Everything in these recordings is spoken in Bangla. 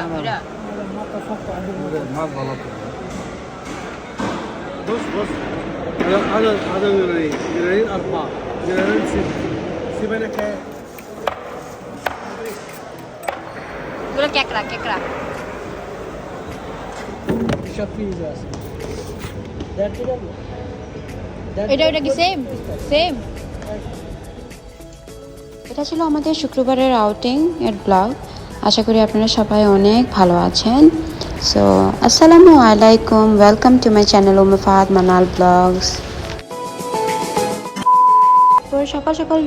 mira, mira. Más barato. بص هذا يورين أربعة يورين ست سيبنا كام Eগুলো কেকড়া কেকড়া এসব পিস আছে এটা এটা কি সেম সেম এটা ছিল আমাদের শুক্রবারের আউটিং এর ব্লগ। আশা করি আপনারা সবাই অনেক ভালো আছেন। সো আসসালামু আলাইকুম, welcome to my channel Fahad Manal vlogs. তো সকাল সকাল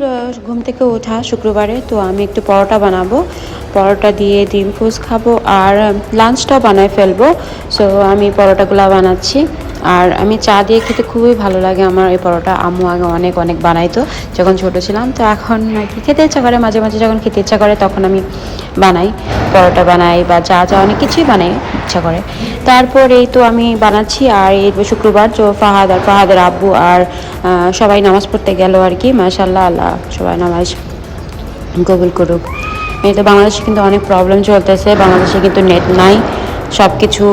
ঘুম থেকে ওঠা শুক্রবারে, তো আমি একটু পরোটা বানাবো, পরোটা দিয়ে ডিম পোস্ট খাবো আর লাঞ্চটাও বানায় ফেলবো। সো আমি পরোটাগুলো বানাচ্ছি আর আমি চা দিয়ে খেতে খুবই ভালো লাগে আমার এই পরোটা। আম্মু আগে অনেক অনেক বানাইতো যখন ছোটো ছিলাম, তো এখন আর কি খেতে ইচ্ছা করে, মাঝে মাঝে যখন খেতে ইচ্ছা করে তখন আমি বানাই, পরোটা বানাই বা চা চা অনেক কিছুই বানাই ইচ্ছা করে। তারপর এই তো আমি বানাচ্ছি আর এই শুক্রবার তো ফাহাদ আর ফাহাদের আব্বু আর সবাই নামাজ পড়তে গেল আর কি। মাশাআল্লাহ, আল্লাহ সবাই নামাজ কবুল করুক। এই তো বাংলাদেশে কিন্তু অনেক প্রবলেম চলতেছে, বাংলাদেশে কিন্তু নেট নাই, সব কিছু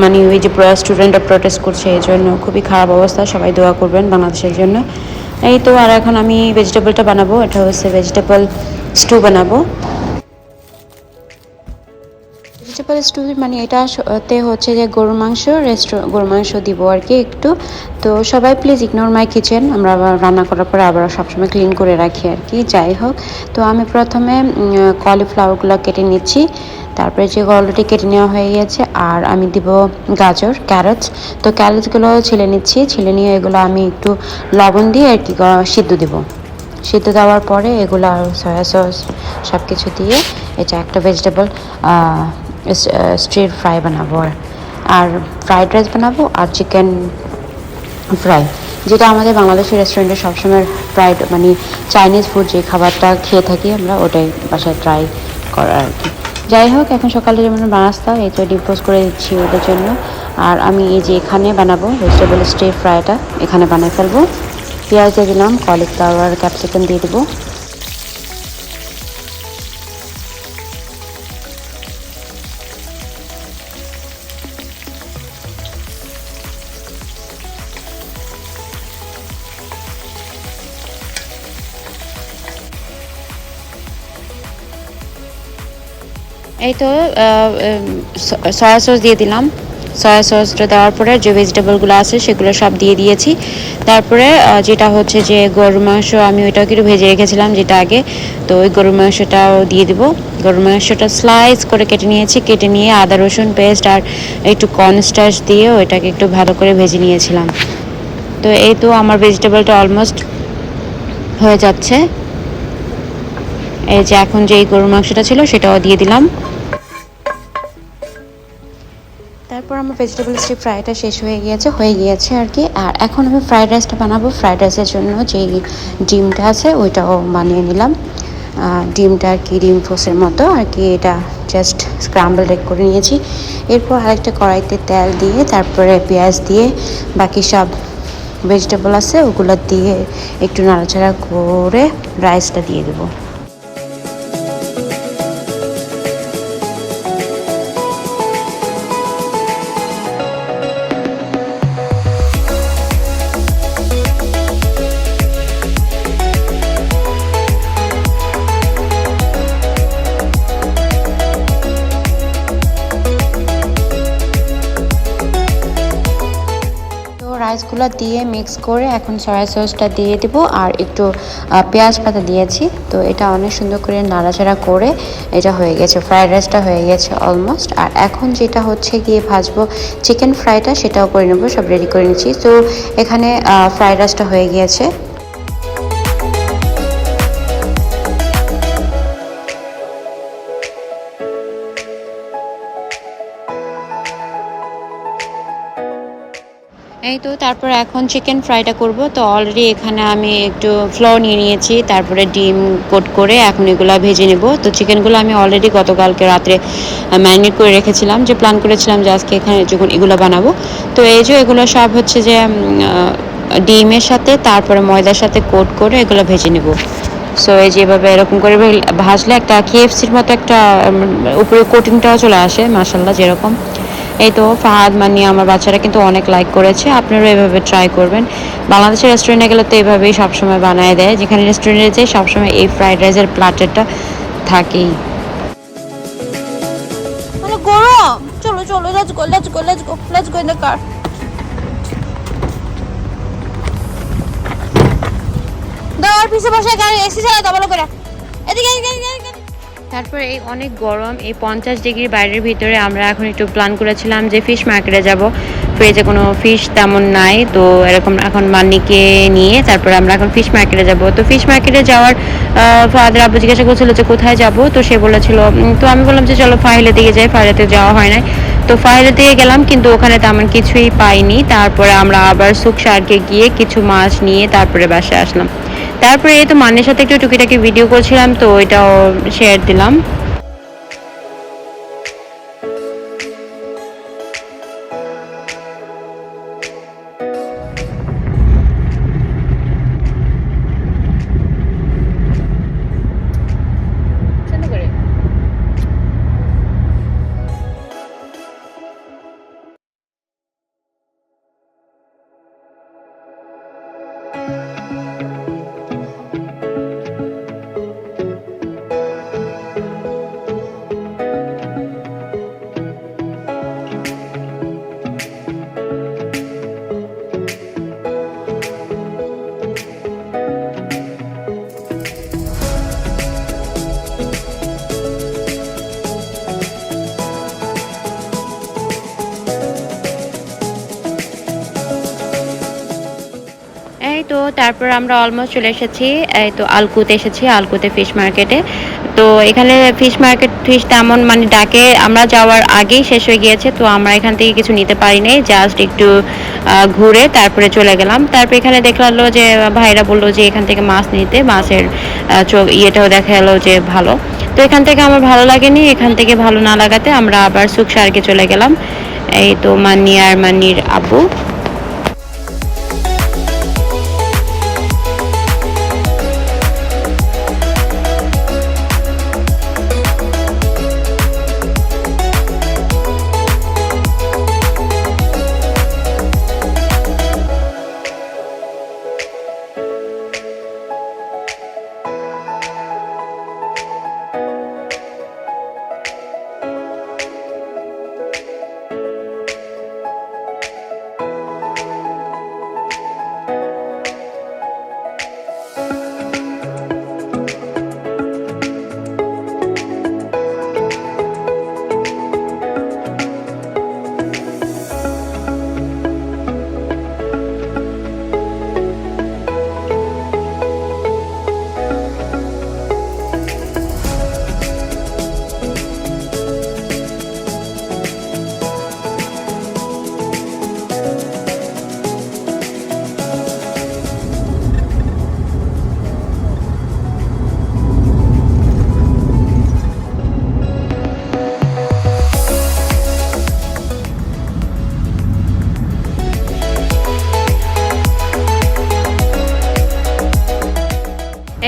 মানে ওই যে স্টুডেন্টরা প্রোটেস্ট করছে, এই জন্য খুবই খারাপ অবস্থা। সবাই দোয়া করবেন বাংলাদেশের জন্য। এই তো আর এখন আমি ভেজিটেবলটা বানাবো, এটা হচ্ছে ভেজিটেবল স্টু বানাবো। ভেজিটেবল স্টু মানে এটাতে হচ্ছে যে গরুর মাংস দিব আর কি একটু। তো সবাই প্লিজ ইগনোর মাই কিচেন, আমরা আবার রান্না করার পরে আবার সবসময় ক্লিন করে রাখি আর কি। যাই হোক, তো আমি প্রথমে কলিফ্লাওয়ারগুলো কেটে নিচ্ছি, তারপরে যে অলরেডি কেটে নেওয়া হয়ে গেছে। আর আমি দিব গাজর, ক্যারটস। তো ক্যারটসগুলো ছিলে নিচ্ছি, ছিলে নিয়ে এগুলো আমি একটু লবণ দিয়ে আর কি সিদ্ধ দেবো। সিদ্ধ দেওয়ার পরে এগুলো আর সয়া সস সব কিছু দিয়ে এটা একটা ভেজিটেবল স্টির ফ্রাই বানাবো আর ফ্রাইড রাইস বানাবো আর চিকেন ফ্রাই, যেটা আমাদের বাংলাদেশের রেস্টুরেন্টে সবসময় ফ্রাইড মানে চাইনিজ ফুড যে খাবারটা খেয়ে থাকি আমরা, ওটাই বাসায় ট্রাই করার আর কি। যাই হোক, এখন সকালে যেমন নাস্তা এই তো ডিপোজ করে দিচ্ছি ওদের জন্য। আর আমি এই যে এখানে বানাবো ভেজিটেবল স্টির ফ্রাইটা, এখানে বানিয়ে ফেলবো। পেঁয়াজ দিয়ে দিলাম, কলিফ্লাওয়ার, ক্যাপসিকাম দিয়ে দেবো। এই তো সয়া সস দিয়ে দিলাম। সয়া সসটা দেওয়ার পরে যে ভেজিটেবলগুলো আছে সেগুলো সব দিয়ে দিয়েছি। তারপরে যেটা হচ্ছে যে গরুর মাংস, আমি ওইটাও একটু ভেজে রেখেছিলাম যেটা আগে, তো ওই গরুর মাংসটাও দিয়ে দিব। গরুর মাংসটা স্লাইস করে কেটে নিয়েছি, কেটে নিয়ে আদা রসুন পেস্ট আর একটু কর্নস্টার্চ দিয়ে ওইটাকে একটু ভালো করে ভেজে নিয়েছিলাম। তো এই তো আমার ভেজিটেবলটা অলমোস্ট হয়ে যাচ্ছে। এই যে এখন যে গরুর মাংসটা ছিল সেটাও দিয়ে দিলাম। তারপর আমার ভেজিটেবল স্টির ফ্রাইটা শেষ হয়ে গিয়েছে আর কি। আর এখন আমি ফ্রাইড রাইসটা বানাবো। ফ্রাইড রাইসের জন্য যে ডিমটা আছে ওইটাও বানিয়ে নিলাম। ডিমটা আর কি ডিম ফোসের মতো আর কি, এটা জাস্ট স্ক্রাম্বল এগ করে নিয়েছি। এরপর আরেকটা কড়াইতে তেল দিয়ে তারপরে পেঁয়াজ দিয়ে বাকি সব ভেজিটেবল আছে ওগুলো দিয়ে একটু নাড়াচাড়া করে রাইসটা দিয়ে দেবো। রাইসগুলো দিয়ে মিক্স করে এখন সয়া সসটা দিয়ে দিব আর একটু পেঁয়াজ পাতা দিয়েছি। তো এটা অনেক সুন্দর করে নাড়াচাড়া করে এটা হয়ে গেছে, ফ্রাইড রাইসটা হয়ে গেছে অলমোস্ট। আর এখন যেটা হচ্ছে গিয়ে ভাজবো চিকেন ফ্রাইটা, সেটাও করে নেবো, সব রেডি করে নিচ্ছি। তো এখানে ফ্রাইড রাইসটা হয়ে গিয়েছে। এই তো তারপর এখন চিকেন ফ্রাইটা করব। তো অলরেডি এখানে আমি একটু ফ্লাওয়ার নিয়ে নিয়েছি, তারপরে ডিম কোট করে এখন এগুলো ভেজে নেব। তো চিকেনগুলো আমি অলরেডি গতকালকে রাত্রে ম্যারিনেট করে রেখেছিলাম, যে প্ল্যান করেছিলাম যে আজকে এখানে যখন এগুলো বানাবো। তো এই যে এগুলো সব হচ্ছে যে ডিমের সাথে তারপরে ময়দার সাথে কোট করে এগুলো ভেজে নেব। সো এই যেভাবে এরকম করে ভাজলে একটা KFC-র মতো একটা উপরে কোটিংটাও চলে আসে মাশাআল্লাহ যেরকম। এই তো ফাহাদ মানি আমার বাচ্চারা কিন্তু অনেক লাইক করেছে। আপনারাও এভাবে ট্রাই করবেন। বাংলাদেশের রেস্টুরেন্টে গেলে তো এভাবেই সবসময় বানায় দেয়, যেখানে রেস্টুরেন্টে যাই সবসময় এই ফ্রাইড রাইসের প্ল্যাটারটা থাকেই। মানে গরম, চলো চলো, let's go let's go let's go let's go in the car. দাঁড়ার পিছে বসে গাড়ি এসি চালা দাও ভালো করে, এদিকে এদিকে এদিকে। তারপরে এই অনেক গরম, এই 50 ডিগ্রি বাইরের ভিতরে আমরা এখন একটু প্ল্যান করেছিলাম যে ফিশ মার্কেটে যাব। ফ্রিজে কোনো ফিশ তেমন নাই, তো এরকম এখন মান্নিকে নিয়ে তারপরে আমরা এখন ফিশ মার্কেটে যাব। তো ফিশ মার্কেটে যাওয়ার ফাদার আব্বু জিজ্ঞাসা করছিল যে কোথায় যাব, তো সে বলেছিল, তো আমি বললাম যে চলো ফাহিলের দিকে যাই। ফাহিলেতে যাওয়া হয় নাই, তো ফাহিলের দিকে গেলাম, কিন্তু ওখানে তেমন কিছুই পাইনি। তারপরে আমরা আবার সুক শার্কে গিয়ে কিছু মাছ নিয়ে তারপরে বাসায় আসলাম। তারপরে এই তো মানের সাথে একটু টুকিটাকি ভিডিও করছিলাম, তো ওইটাও শেয়ার দিলাম। এই তো তারপর আমরা অলমোস্ট চলে এসেছি, এই তো আলকুতে এসেছি, আলকুতে ফিশ মার্কেটে। তো এখানে ফিশ মার্কেট ফিশ তেমন মানে ডাকে আমরা যাওয়ার আগেই শেষ হয়ে গিয়েছে, তো আমরা এখান থেকে কিছু নিতে পারি নাই, জাস্ট একটু ঘুরে তারপরে চলে গেলাম। তারপর এখানে দেখলাম যে ভাইরা বললো যে এখান থেকে মাছ নিতে, মাছের ইয়েটাও দেখা গেলো যে ভালো। তো এখান থেকে আমার ভালো লাগেনি, এখান থেকে ভালো না লাগাতে আমরা আবার সুক শার্কে চলে গেলাম। এই তো মান্নি আর মান্নির আব্বু।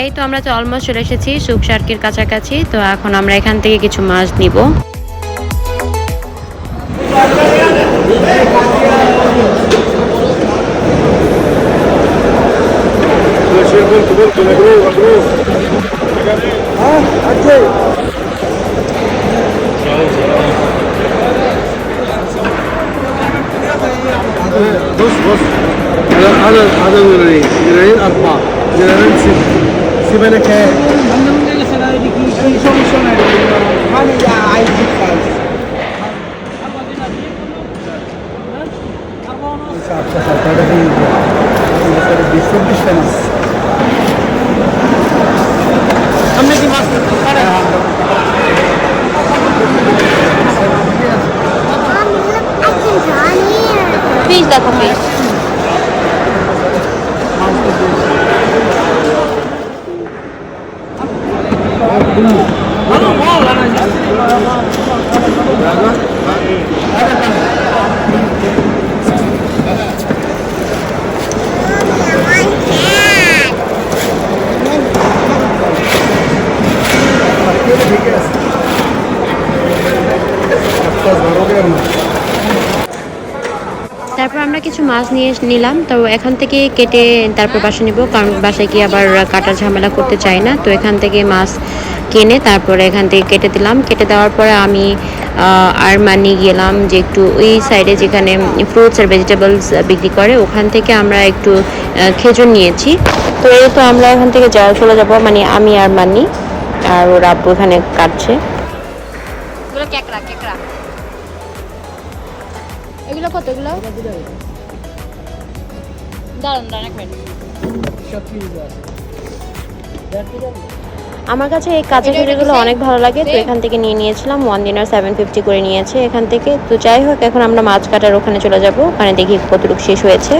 এই তো আমরা তো অলমোস্ট চলে এসেছি সুক শার্কের কাছাকাছি। তো এখন আমরা এখান থেকে কিছু মাছ নিব। بص بص، هذا جرارين 4 جرارين 6 سيب انا كام؟ انا من اللي خلاني في সমস্যা নাই মানে আই ঠিক আছে আচ্ছা আচ্ছা তাহলে কি এটা 20 টাকা हमने की मास्क করে ফিশ দেখো ফিশ। তারপর আমরা কিছু মাছ নিয়ে নিলাম, তো এখান থেকে কেটে তারপর বাসায় নিব, কারণ বাসায় গিয়ে আবার কাটার ঝামেলা করতে চাই না। তো এখান থেকে মাছ কিনে তারপরে এখান থেকে কেটে দিলাম। কেটে দেওয়ার পরে আমি আর মানি গেলাম যে একটু ওই সাইডে যেখানে ফ্রুটস আর ভেজিটেবলস বিক্রি করে, ওখান থেকে আমরা একটু খেজুর নিয়েছি। তো এই তো আমরা এখান থেকে চলে যাবো, মানে আমি আর মানি, আর ওর আব্বু এখানে কাটছে। এগুলো কেকড়া কেকড়া। এগুলো কত? এগুলো দাঁড়ান দাঁড়ান এক মিনিট। আমার কাছে এই কাঁচা খেজুরগুলো অনেক ভালো লাগে, তো এখান থেকে নিয়ে নিয়েছিলাম। 1 দিনার 750 করে নিয়েছে এখান থেকে। তো যাই হোক, এখন আমরা মাছ কাটার ওখানে চলে যাব, ওখানে দেখি কতটুকু শেষ হয়েছে।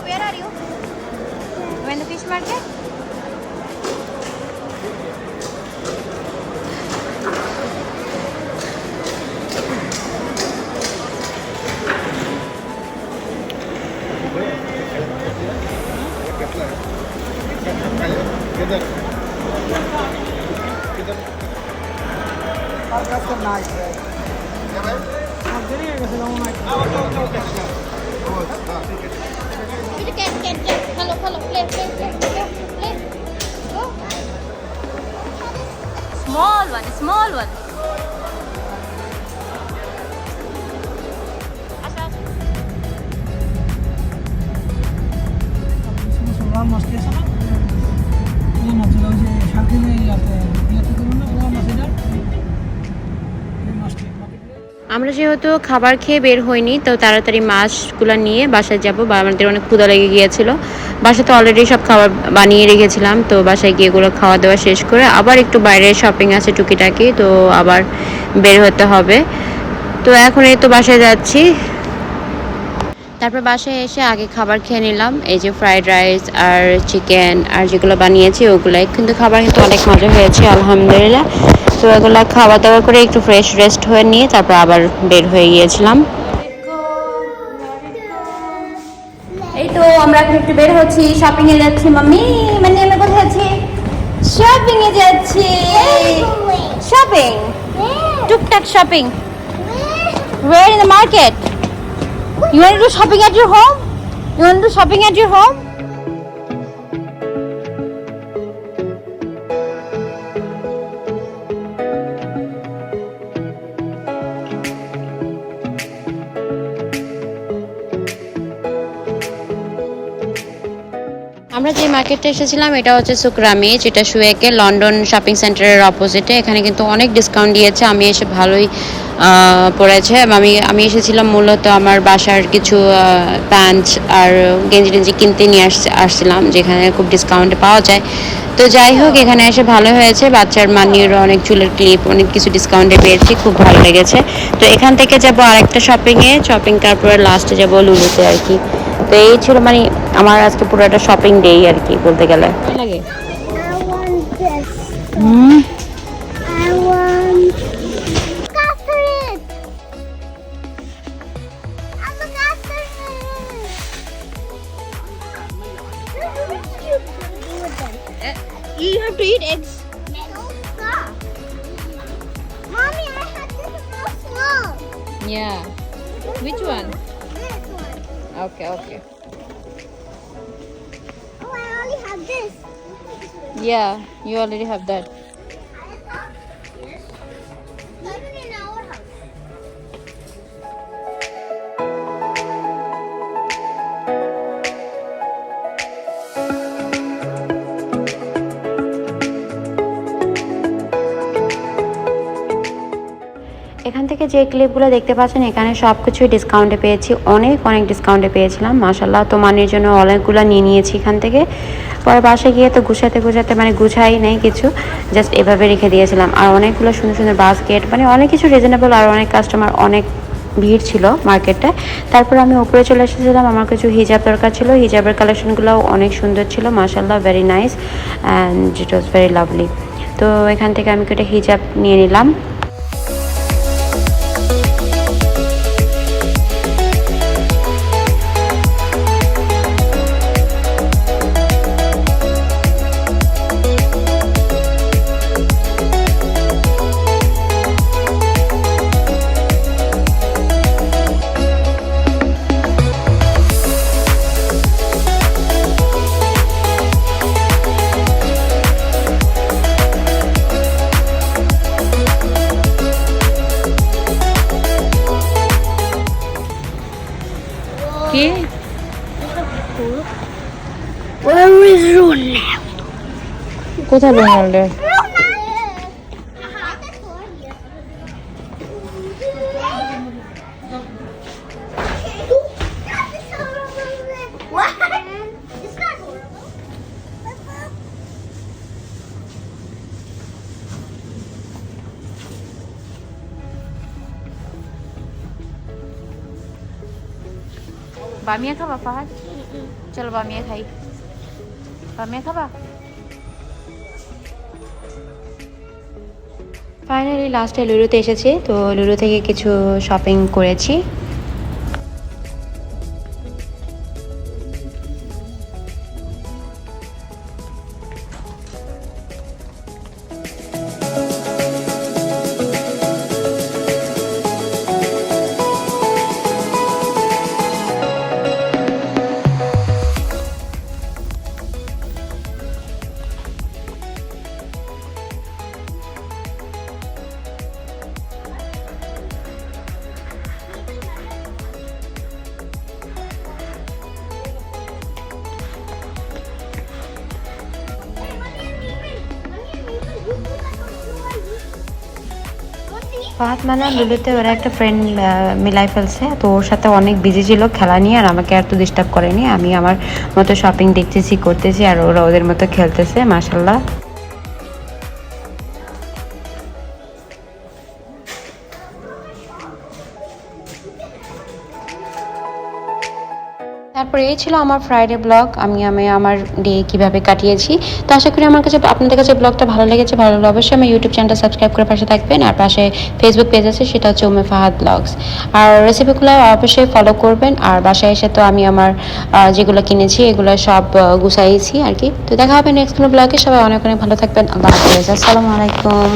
Where are you? You in the fish market? Hello, hello, play, play, play, play, play. Go. Small one, small one. Asha. আমরা যেহেতু খাবার খেয়ে বের হইনি, তো তাড়াতাড়ি মাছগুলো নিয়ে বাসায় যাব, বা আমাদের অনেক ক্ষুধা লেগে গিয়েছিল। বাসায় তো অলরেডি সব খাবার বানিয়ে রেখেছিলাম, তো বাসায় গিয়ে এগুলো খাওয়া দাওয়া শেষ করে আবার একটু বাইরে শপিং আছে টুকিটাকি, তো আবার বের হতে হবে। তো এখন এই তো বাসায় যাচ্ছি। তারপর বাসায় এসে আগে খাবার খেয়ে নিলাম, এই যে ফ্রাইড রাইস আর চিকেন আর যেগুলো বানিয়েছি ওগুলাই, কিন্তু খাবার কিন্তু অনেক মজা হয়েছে আলহামদুলিল্লাহ। তো এগুলো খাওয়া দাওয়া করে একটু ফ্রেশ রেস্ট হয়ে নিয়ে তারপর আবার বের হয়ে গিয়েছিলাম। এই তো আমরা এখন একটু বের হচ্ছি, শপিং এ যাচ্ছি। মাম্মি মানে আমরা কোথায় যাচ্ছি? শপিং এ যাচ্ছি। শপিং, টুকটাক shopping. Where in the market? You want to do shopping at your home? You want to do shopping at your home? আমরা যে মার্কেটে এসেছিলাম এটা হচ্ছে সুকরামি, যেটা সুয়েকে লন্ডন শপিং সেন্টারের অপোজিটে। এখানে কিন্তু অনেক ডিসকাউন্ট দিয়েছে, আমি এসে ভালোই পড়েছে। আমি এসেছিলাম মূলত আমার বাসার কিছু প্যান্ট আর গেঞ্জি টেঞ্জি কিনতে নিয়ে আসছিলাম, যেখানে খুব ডিসকাউন্টে পাওয়া যায়। তো যাই হোক, এখানে এসে ভালো হয়েছে। বাচ্চার মানির অনেক চুলের ক্লিপ অনেক কিছু ডিসকাউন্টে পেয়েছি, খুব ভালো লেগেছে। তো এখান থেকে যাব আরেকটা শপিং তারপরে লাস্টে যাব লুলুতে আর কি। তো এই ছিল মানে আমার আজকে পুরো একটা শপিং ডে আর কি বলতে গেলে। লাগে I want this. I want Catherine. I'm a Catherine. You have to eat eggs. Mommy, I had this so small. Yeah. Which one? This one. Okay, okay. Oh, I only have this. Yeah, you already have that. Even in our house. এখান থেকে যে ক্লিপগুলো দেখতে পাচ্ছেন এখানে সব কিছুই ডিসকাউন্টে পেয়েছি, অনেক ডিসকাউন্টে পেয়েছিলাম মাশাআল্লাহ। তো মানের জন্য অনেকগুলো নিয়ে নিয়েছি এখান থেকে। পরে বাসায় গিয়ে তো গুছাতে মানে গুছাই নেই কিছু, জাস্ট এভাবে রেখে দিয়েছিলাম। আর অনেকগুলো সুন্দর সুন্দর বাস্কেট, মানে অনেক কিছু রিজনেবল, আর অনেক কাস্টমার, অনেক ভিড় ছিল মার্কেটে। তারপর আমি উপরে চলে এসেছিলাম, আমার কিছু হিজাব দরকার ছিল। হিজাবের কালেকশনগুলোও অনেক সুন্দর ছিল, মাশাআল্লাহ, very nice and it was very lovely. তো এখান থেকে আমি একটা হিজাব নিয়ে নিলাম। কি Where is Ronaldo? কোথায় Ronaldo? What? It's not horrible. Bamia খাবা ফাহাদ? চলো বামিয়া খাই। বামিয়া খাবা? ফাইনালি লাস্টে লুলুতে এসেছি, তো লুলু থেকে কিছু শপিং করেছি। ফাহাদ মানে লুলুতে ওরা একটা ফ্রেন্ড মিলাই ফেলছে, তো ওর সাথে অনেক বিজি ছিল খেলা নিয়ে, আর আমাকে আর তো ডিস্টার্ব করেনি। আমি আমার মতো শপিং দেখতেছি, করতেছি, আর ওরা ওদের মতো খেলতেছে, মাশাআল্লাহ। তারপর এই ছিল আমার ফ্রাইডে ব্লগ। আমি আমার ডে কিভাবে কাটিয়েছি। তো আশা করি আপনাদের কাছে ব্লগটা ভালো লেগেছে। ভালো লাগলে অবশ্যই আমার ইউটিউব চ্যানেলটা সাবস্ক্রাইব করে পাশে থাকবেন, আর পাশে ফেসবুক পেজ আছে, সেটা হচ্ছে উম্মে ফাহাদ ব্লগস। আর রেসিপিগুলো অবশ্যই ফলো করবেন। আর বাসায় এসে তো আমি আমার যেগুলো কিনেছি এগুলো সব গুছাইছি আর কি। তো দেখা হবে নেক্সট কোনো ব্লগে। সবাই অনেক অনেক ভালো থাকবেন। আল্লাহ হাফেজ, আসসালামু আলাইকুম।